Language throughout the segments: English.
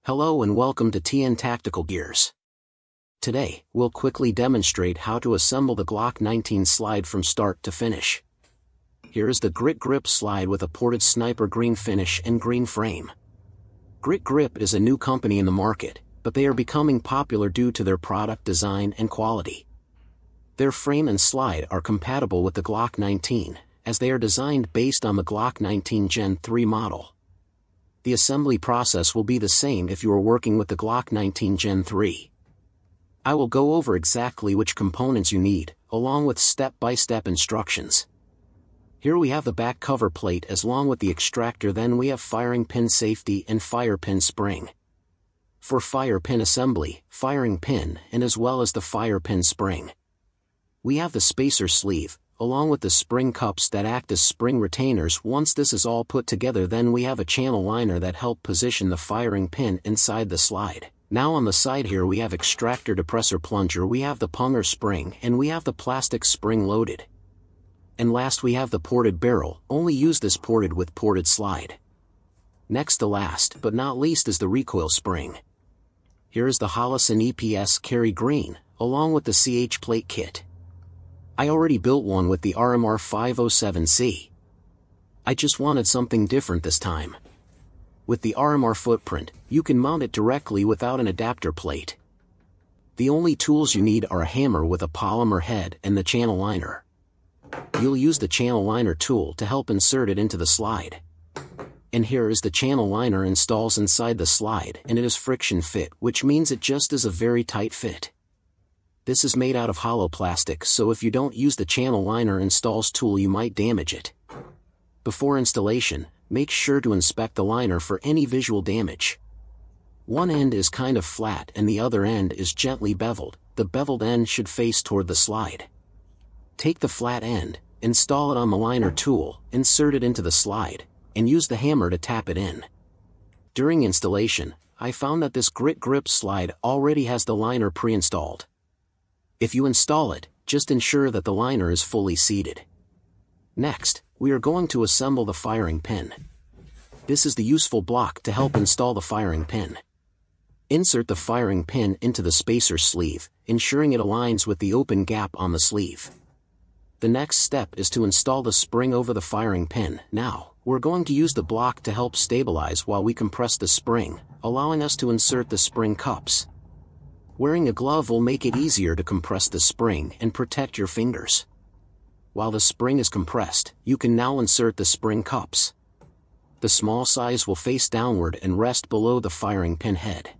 Hello and welcome to TN Tactical Gears. Today, we'll quickly demonstrate how to assemble the Glock 19 slide from start to finish. Here is the Grit Grip slide with a ported sniper green finish and green frame. Grit Grip is a new company in the market, but they are becoming popular due to their product design and quality. Their frame and slide are compatible with the Glock 19, as they are designed based on the Glock 19 Gen 3 model. The assembly process will be the same if you are working with the Glock 19 Gen 3. I will go over exactly which components you need, along with step-by-step instructions. Here we have the back cover plate along with the extractor, then we have firing pin safety and fire pin spring. For fire pin assembly, firing pin and as well as the fire pin spring. We have the spacer sleeve, along with the spring cups that act as spring retainers. Once this is all put together, then we have a channel liner that help position the firing pin inside the slide. Now on the side here we have extractor depressor plunger, we have the punger spring, and we have the plastic spring loaded. And last we have the ported barrel, only use this ported with ported slide. Next to last but not least is the recoil spring. Here is the Holosun EPS Carry Green, along with the CH plate kit. I already built one with the RMR 507C. I just wanted something different this time. With the RMR footprint, you can mount it directly without an adapter plate. The only tools you need are a hammer with a polymer head and the channel liner. You'll use the channel liner tool to help insert it into the slide. And here is the channel liner installs inside the slide, and it is friction fit, which means it just is a very tight fit. This is made out of hollow plastic, so if you don't use the channel liner installs tool you might damage it. Before installation, make sure to inspect the liner for any visual damage. One end is kind of flat and the other end is gently beveled. The beveled end should face toward the slide. Take the flat end, install it on the liner tool, insert it into the slide, and use the hammer to tap it in. During installation, I found that this Grit Grip slide already has the liner pre-installed. If you install it, just ensure that the liner is fully seated. Next, we are going to assemble the firing pin. This is the useful block to help install the firing pin. Insert the firing pin into the spacer sleeve, ensuring it aligns with the open gap on the sleeve. The next step is to install the spring over the firing pin. Now, we're going to use the block to help stabilize while we compress the spring, allowing us to insert the spring cups. Wearing a glove will make it easier to compress the spring and protect your fingers. While the spring is compressed, you can now insert the spring cups. The small size will face downward and rest below the firing pin head.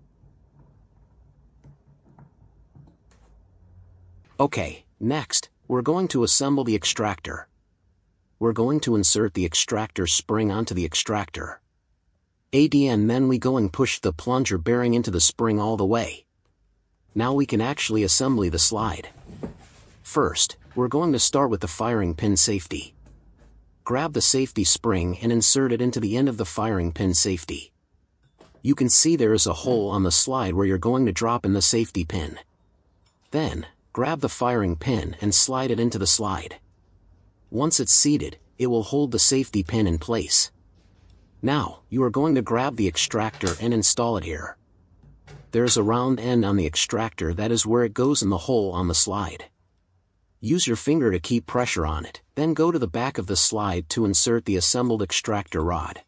Okay, next, we're going to assemble the extractor. We're going to insert the extractor spring onto the extractor. And then we go and push the plunger bearing into the spring all the way. Now we can actually assemble the slide. First, we're going to start with the firing pin safety. Grab the safety spring and insert it into the end of the firing pin safety. You can see there is a hole on the slide where you're going to drop in the safety pin. Then, grab the firing pin and slide it into the slide. Once it's seated, it will hold the safety pin in place. Now, you are going to grab the extractor and install it here. There's a round end on the extractor, that is where it goes in the hole on the slide. Use your finger to keep pressure on it, then go to the back of the slide to insert the assembled extractor rod.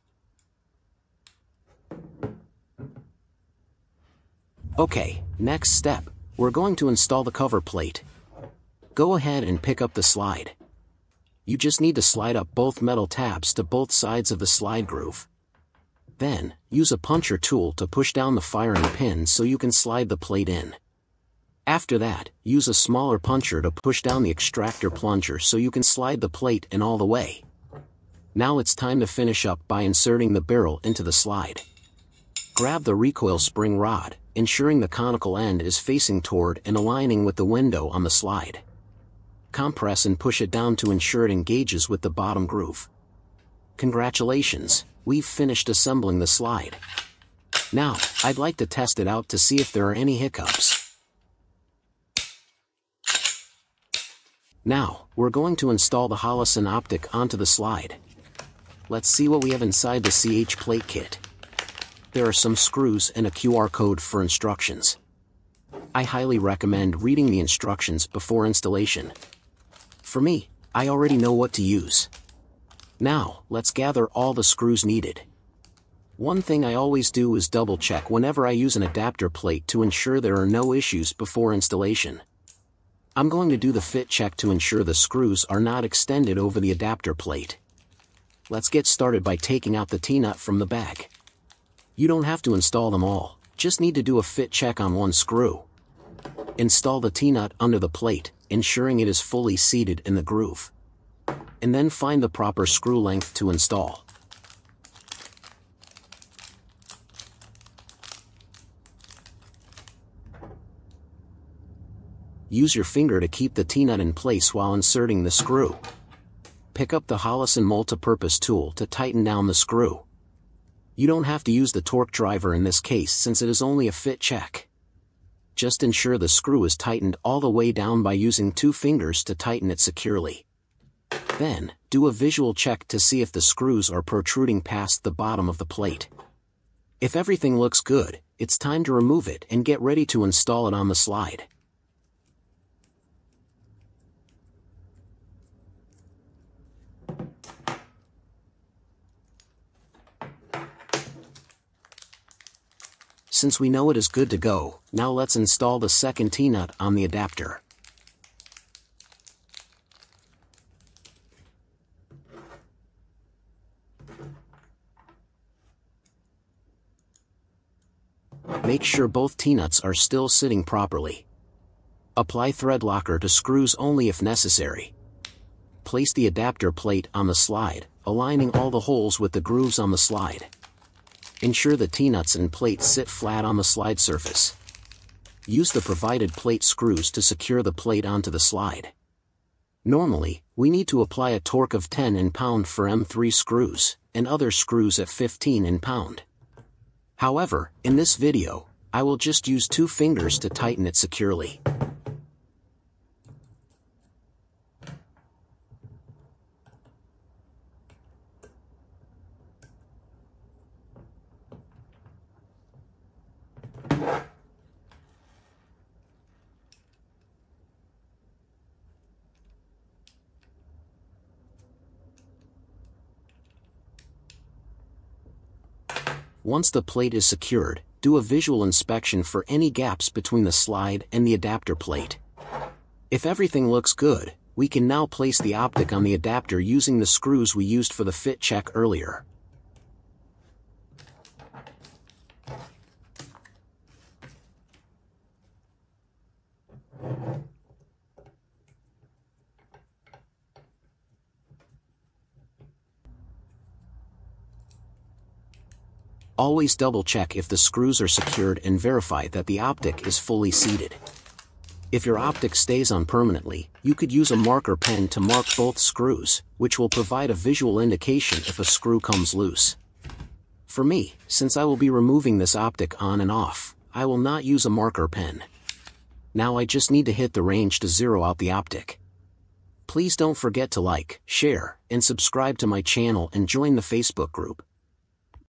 Okay, next step, we're going to install the cover plate. Go ahead and pick up the slide. You just need to slide up both metal tabs to both sides of the slide groove. Then, use a puncher tool to push down the firing pin so you can slide the plate in. After that, use a smaller puncher to push down the extractor plunger so you can slide the plate in all the way. Now it's time to finish up by inserting the barrel into the slide. Grab the recoil spring rod, ensuring the conical end is facing toward and aligning with the window on the slide. Compress and push it down to ensure it engages with the bottom groove. Congratulations, we've finished assembling the slide. Now, I'd like to test it out to see if there are any hiccups. Now, we're going to install the Holosun optic onto the slide. Let's see what we have inside the CH plate kit. there are some screws and a QR code for instructions. I highly recommend reading the instructions before installation. For me, I already know what to use. Now, let's gather all the screws needed. One thing I always do is double check whenever I use an adapter plate to ensure there are no issues before installation. I'm going to do the fit check to ensure the screws are not extended over the adapter plate. Let's get started by taking out the T-nut from the bag. You don't have to install them all, just need to do a fit check on one screw. Install the T-nut under the plate, ensuring it is fully seated in the groove. And then find the proper screw length to install. Use your finger to keep the T-nut in place while inserting the screw. Pick up the Hollison multi-purpose tool to tighten down the screw. You don't have to use the torque driver in this case since it is only a fit check. Just ensure the screw is tightened all the way down by using 2 fingers to tighten it securely. Then, do a visual check to see if the screws are protruding past the bottom of the plate. If everything looks good, it's time to remove it and get ready to install it on the slide. Since we know it is good to go, now let's install the second T-nut on the adapter. Make sure both T-nuts are still sitting properly. Apply thread locker to screws only if necessary. Place the adapter plate on the slide, aligning all the holes with the grooves on the slide. Ensure the T-nuts and plate sit flat on the slide surface. Use the provided plate screws to secure the plate onto the slide. Normally, we need to apply a torque of 10 N-pound for M3 screws, and other screws at 15 N-pound. However, in this video, I will just use 2 fingers to tighten it securely. Once the plate is secured, do a visual inspection for any gaps between the slide and the adapter plate. If everything looks good, we can now place the optic on the adapter using the screws we used for the fit check earlier. Always double-check if the screws are secured and verify that the optic is fully seated. If your optic stays on permanently, you could use a marker pen to mark both screws, which will provide a visual indication if a screw comes loose. For me, since I will be removing this optic on and off, I will not use a marker pen. Now I just need to hit the range to zero out the optic. Please don't forget to like, share, and subscribe to my channel and join the Facebook group.